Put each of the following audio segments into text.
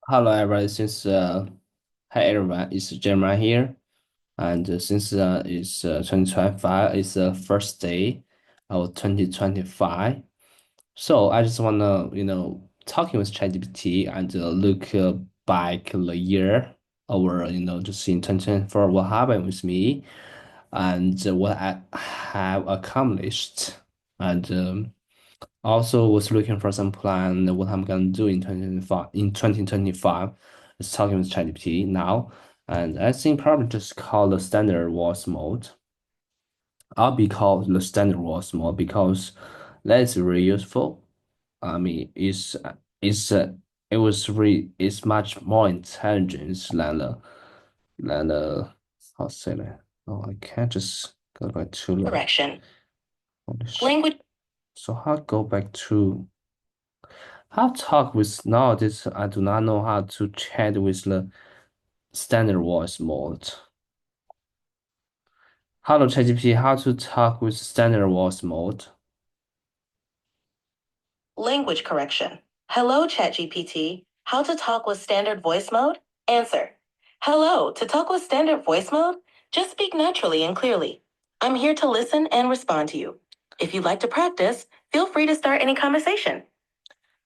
Hello, everybody. Hi everyone, it's Jeremiah here, and since it's 2025, it's the first day of 2025. So I just wanna, talking with ChatGPT and look back the year over, just in 2024, what happened with me and what I have accomplished, and also was looking for some plan what I'm gonna do in 2025 It's talking with ChatGPT now. And I think probably just call the standard voice mode. I'll be called the standard voice mode because that's really useful. I mean it's it was really it's much more intelligent than the how to say that. Oh, I can't just go back to the Correction. holy sh- Language so how go back to how talk with nowadays, I do not know how to chat with the standard voice mode. Hello, ChatGPT, how to talk with standard voice mode? language correction. Hello, ChatGPT. How to talk with standard voice mode? Answer. Hello, to talk with standard voice mode, just speak naturally and clearly. I'm here to listen and respond to you. If you'd like to practice, feel free to start any conversation.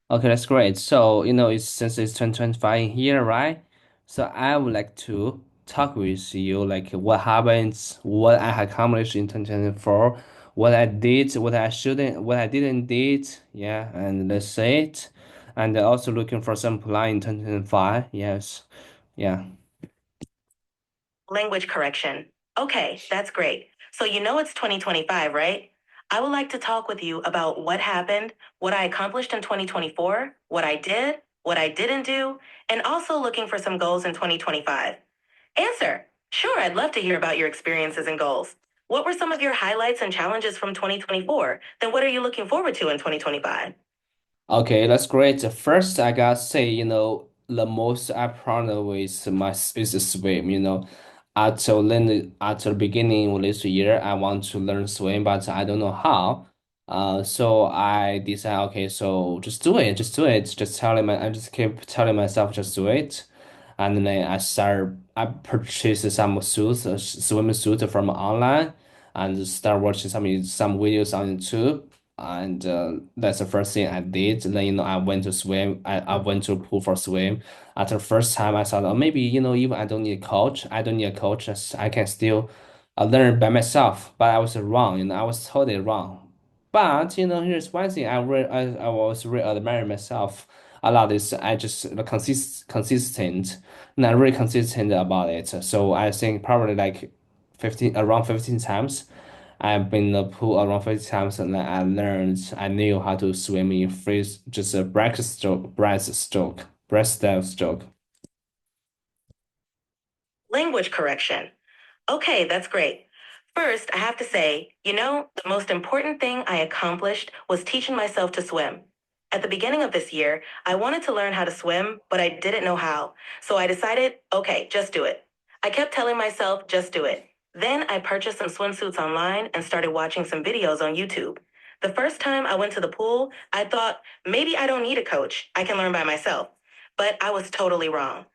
Okay, that's great. So, it's since it's 2025 in here, right? So I would like to talk with you, like what happens, what I accomplished in 2024, what I did, what I didn't did, yeah, and let's say it. And also looking for some plan in 2025, yes, yeah. Language correction. Okay, that's great. So you know it's 2025, right? I would like to talk with you about what happened, what I accomplished in 2024, what I did, what I didn't do, and also looking for some goals in 2025. Answer. Sure, I'd love to hear about your experiences and goals. What were some of your highlights and challenges from 2024? Then what are you looking forward to in 2025? Okay, that's great. First, I gotta say, the most I proud of is my is the swim. At the beginning of this year, I want to learn swim, but I don't know how. So I decide, okay, so just do it. I just keep telling myself, just do it. And then I purchased some suits, swim suit from online, and start watching some videos on YouTube. And that's the first thing I did. Then, I went to swim. I went to pool for swim. After the first time, I thought, oh, maybe, even I don't need a coach. I don't need a coach. I can still learn by myself. But I was wrong. I was totally wrong. But, here's one thing I was really admire myself a lot is I just consistent, not really consistent about it. So I think probably like 15 times. I've been in the pool around 50 times and then I knew how to swim in freeze, just a breaststroke. Language correction. Okay, that's great. First, I have to say, the most important thing I accomplished was teaching myself to swim. At the beginning of this year, I wanted to learn how to swim, but I didn't know how. So I decided, okay, just do it. I kept telling myself, just do it. Then I purchased some swimsuits online and started watching some videos on YouTube. The first time I went to the pool, I thought, maybe I don't need a coach. I can learn by myself. But I was totally wrong.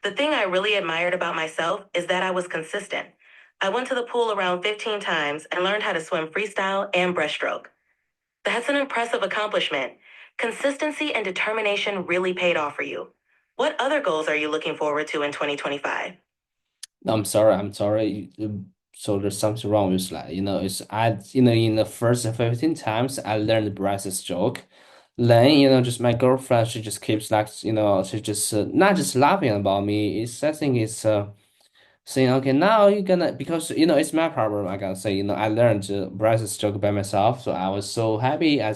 The thing I really admired about myself is that I was consistent. I went to the pool around 15 times and learned how to swim freestyle and breaststroke. That's an impressive accomplishment. Consistency and determination really paid off for you. What other goals are you looking forward to in 2025? I'm sorry. So there's something wrong with that. In the first 15 times I learned the breaststroke. Then, just my girlfriend, she just keeps like, she just not just laughing about me. I think it's saying, okay, now you're gonna because it's my problem. I gotta say, I learned breaststroke by myself, so I was so happy. I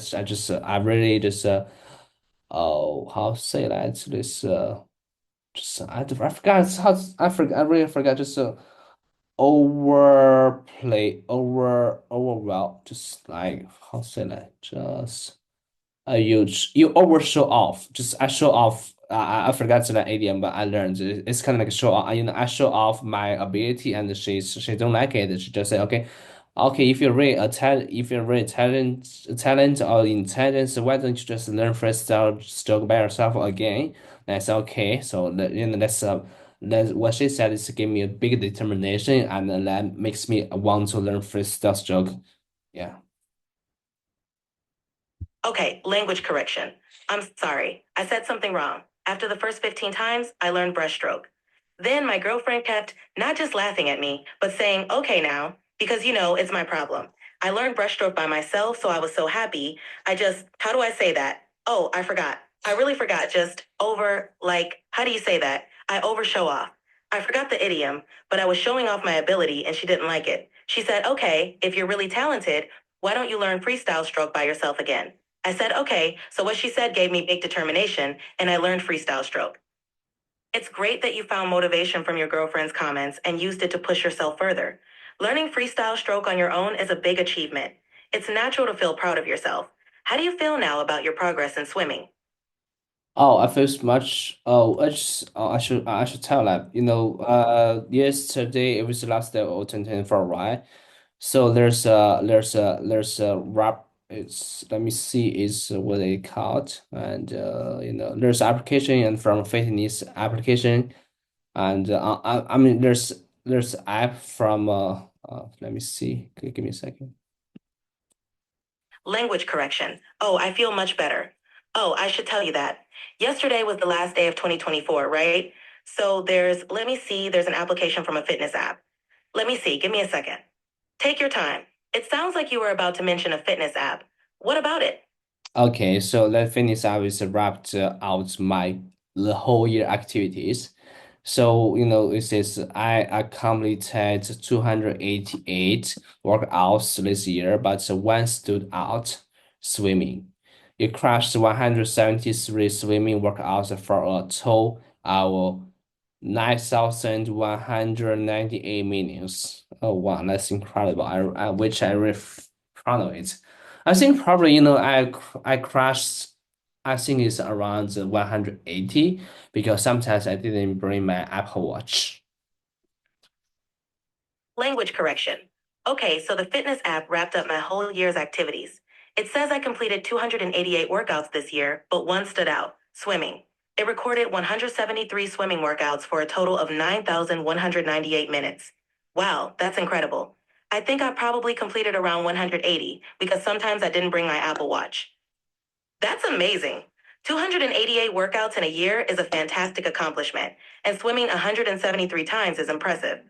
really just oh, how to say that? This just I forgot how I really forgot just well, just like how to say that? Just you over show off. Just I show off. I forgot that idiom, but I learned it's kind of like a show off. I show off my ability, and she don't like it. She just say, okay. Okay, if you're really talent or intelligent, so why don't you just learn freestyle stroke by yourself again? That's okay. So that's what she said is give me a big determination, and then that makes me want to learn freestyle stroke. Yeah. Okay, language correction. I'm sorry. I said something wrong. After the first 15 times, I learned breaststroke. Then my girlfriend kept not just laughing at me, but saying, okay now, because it's my problem. I learned breaststroke by myself, so I was so happy. How do I say that? Oh, I forgot. I really forgot. Just over, like, how do you say that? I over show off. I forgot the idiom, but I was showing off my ability and she didn't like it. She said, okay, if you're really talented, why don't you learn freestyle stroke by yourself again? I said, okay, so what she said gave me big determination, and I learned freestyle stroke. It's great that you found motivation from your girlfriend's comments and used it to push yourself further. Learning freestyle stroke on your own is a big achievement. It's natural to feel proud of yourself. How do you feel now about your progress in swimming? Oh, I feel so much. Oh, I should tell that. Yesterday it was the last day of 2024, right? So there's a rap. It's let me see is what they called, and there's application and from fitness application, and I mean there's app from let me see. Give me a second. Language correction. Oh, I feel much better. Oh, I should tell you that. Yesterday was the last day of 2024, right? So let me see, there's an application from a fitness app. Let me see, give me a second. Take your time. It sounds like you were about to mention a fitness app. What about it? Okay, so let finish. I was wrapped out my the whole year activities. So, it says I completed 288 workouts this year, but one stood out, swimming. You crashed 173 swimming workouts for a total of 9,198 minutes. Oh wow, that's incredible. Which I really proud of it. I think probably, I crashed, I think it's around 180 because sometimes I didn't bring my Apple Watch. Language correction. Okay, so the fitness app wrapped up my whole year's activities. It says I completed 288 workouts this year, but one stood out swimming. It recorded 173 swimming workouts for a total of 9,198 minutes. Wow, that's incredible. I think I probably completed around 180 because sometimes I didn't bring my Apple Watch. That's amazing. 288 workouts in a year is a fantastic accomplishment, and swimming 173 times is impressive.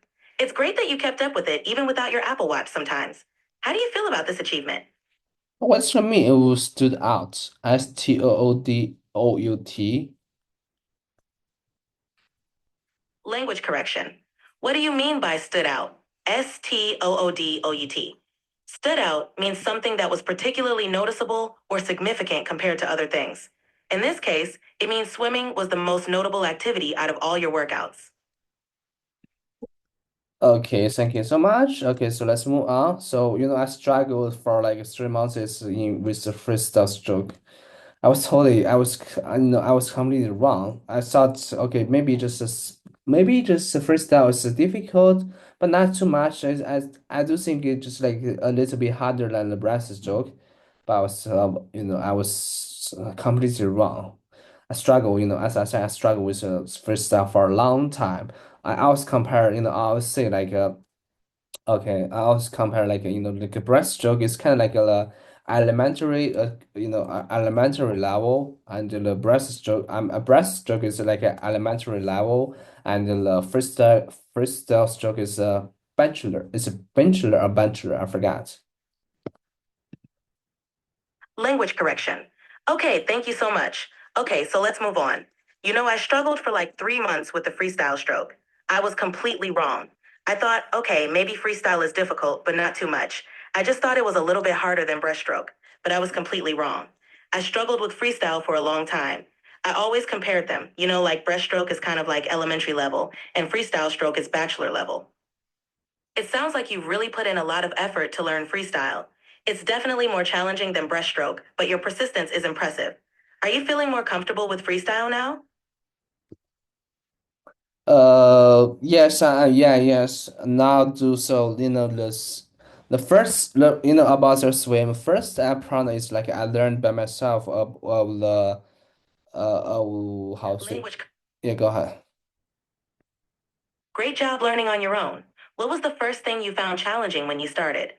It's great that you kept up with it even without your Apple Watch sometimes. How do you feel about this achievement? What's for me? It was stood out. Stoodout. Language correction. What do you mean by stood out? Stoodout. Stood out means something that was particularly noticeable or significant compared to other things. In this case, it means swimming was the most notable activity out of all your workouts. Okay, thank you so much. Okay, so let's move on. So, I struggled for like 3 months with the freestyle stroke. I was completely wrong. I thought, okay, maybe just a freestyle is difficult, but not too much. I do think it's just like a little bit harder than the breaststroke, but I was completely wrong. I struggle, as I said, I struggle with freestyle for a long time. I always compare, I always say like okay, I also compare like like a breaststroke is kind of like a elementary elementary level, and the a breaststroke is like an elementary level, and the freestyle stroke is a bachelor. It's a bachelor or bachelor, I forgot. Language correction. Okay, thank you so much. Okay, so let's move on. I struggled for like 3 months with the freestyle stroke. I was completely wrong. I thought, okay, maybe freestyle is difficult, but not too much. I just thought it was a little bit harder than breaststroke, but I was completely wrong. I struggled with freestyle for a long time. I always compared them, like breaststroke is kind of like elementary level, and freestyle stroke is bachelor level. It sounds like you've really put in a lot of effort to learn freestyle. It's definitely more challenging than breaststroke, but your persistence is impressive. Are you feeling more comfortable with freestyle now? Yes, yeah, yes. Now do so, you know, about the swim. First, I pronoun is like I learned by myself of the how to say. Language. Yeah, go ahead. Great job learning on your own. What was the first thing you found challenging when you started?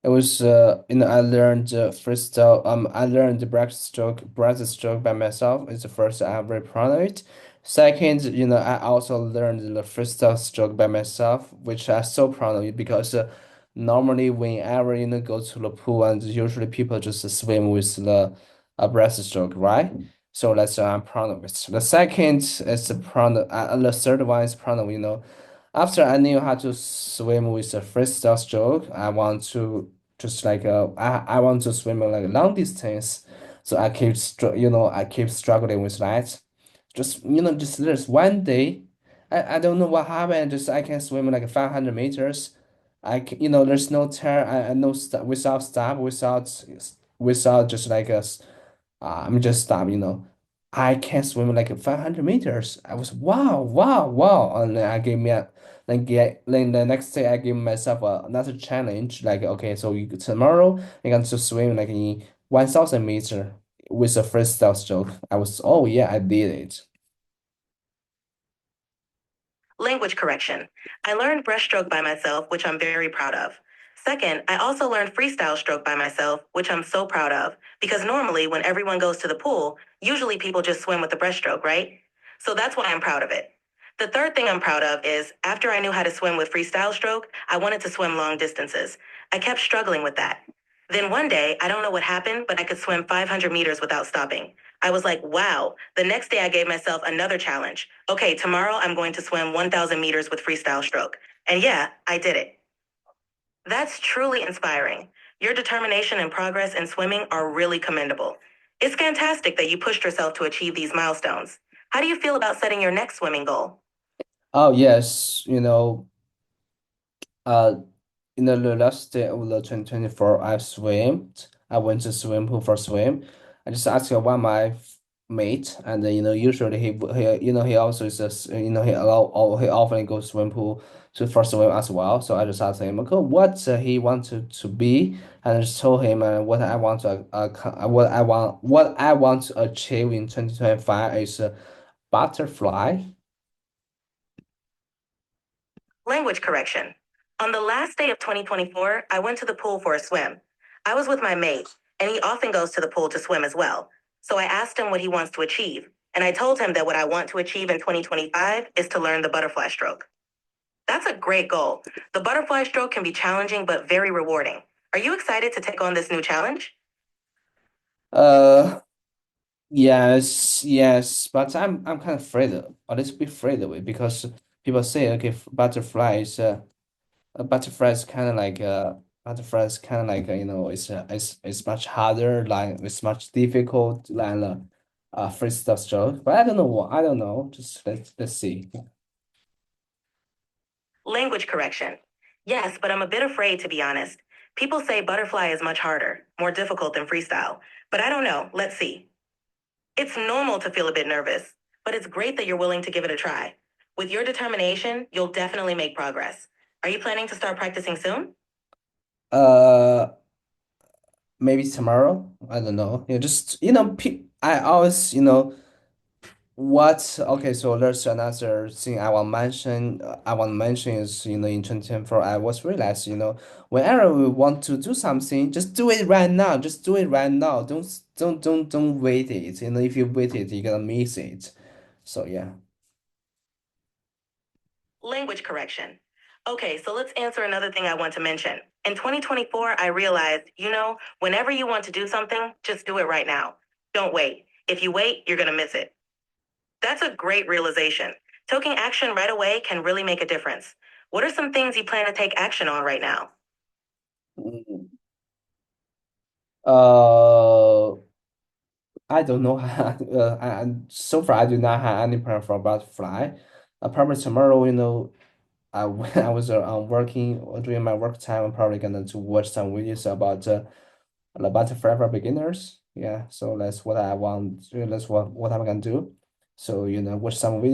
It was you know, I learned freestyle. I learned the breaststroke by myself. It's the first I'm very proud of it. Second, you know, I also learned the freestyle stroke by myself, which I'm so proud of it because normally whenever you know go to the pool and usually people just swim with the breaststroke, right? So that's I'm proud of it. The second is the third one is proud of, you know. After I knew how to swim with a freestyle stroke, I want to just like I want to swim like long distance. So I keep struggling with that. Just you know, just there's one day, I don't know what happened. Just I can swim like 500 meters. You know, there's no turn. I no stop without stop without just like I'm just stop, you know. I can swim like 500 meters. I was wow, wow, wow. And then I gave me a then the next day I gave myself another challenge. Like, okay, so tomorrow you're going to swim like in 1,000 meter with a freestyle stroke. I was, oh yeah, I did it. Language correction. I learned breaststroke by myself, which I'm very proud of. Second, I also learned freestyle stroke by myself, which I'm so proud of, because normally when everyone goes to the pool, usually people just swim with the breaststroke, right? So that's why I'm proud of it. The third thing I'm proud of is after I knew how to swim with freestyle stroke, I wanted to swim long distances. I kept struggling with that. Then one day, I don't know what happened, but I could swim 500 meters without stopping. I was like, wow. The next day, I gave myself another challenge. Okay, tomorrow I'm going to swim 1,000 meters with freestyle stroke. And yeah, I did it. That's truly inspiring. Your determination and progress in swimming are really commendable. It's fantastic that you pushed yourself to achieve these milestones. How do you feel about setting your next swimming goal? Oh yes, you know, uh, in the last day of the 2024, I swam. I went to swim pool for swim. I just asked one of my mate, and you know, usually he you know he also is just you know he often goes swim pool to for swim as well. So I just asked him, okay, what he wanted to be, and I just told him what I want to what I want to achieve in 2025 is a butterfly. Language correction. On the last day of 2024, I went to the pool for a swim. I was with my mate, and he often goes to the pool to swim as well. So I asked him what he wants to achieve, and I told him that what I want to achieve in 2025 is to learn the butterfly stroke. That's a great goal. The butterfly stroke can be challenging but very rewarding. Are you excited to take on this new challenge? Uh. Yes, yes, but I'm kind of afraid, a little bit afraid of it because people say, okay, butterfly is kind of like you know it's much harder, like it's much difficult than freestyle stroke. But I don't know what I don't know. Just let's see. Language correction. Yes, but I'm a bit afraid to be honest. People say butterfly is much harder, more difficult than freestyle. But I don't know. Let's see. It's normal to feel a bit nervous, but it's great that you're willing to give it a try. With your determination, you'll definitely make progress. Are you planning to start practicing soon? Uh, maybe tomorrow. I don't know. You know, just you know, I always you know. What? Okay, so there's another thing I want to mention is, you know, in 2024, I was realized, you know, whenever we want to do something, just do it right now. Just do it right now. Don't wait it. You know, if you wait it, you're gonna miss it. So yeah. Language correction. Okay, so let's answer another thing I want to mention. In 2024, I realized, whenever you want to do something, just do it right now. Don't wait. If you wait, you're going to miss it. That's a great realization. Taking action right away can really make a difference. What are some things you plan to take action on right now? Mm. Uh, I don't know. So far I do not have any plan for butterfly. Probably tomorrow, you know. When I was working or during my work time, I'm probably gonna to watch some videos about the butterfly for beginners. Yeah, so that's what I want. That's what I'm gonna do. So you know, watch some videos.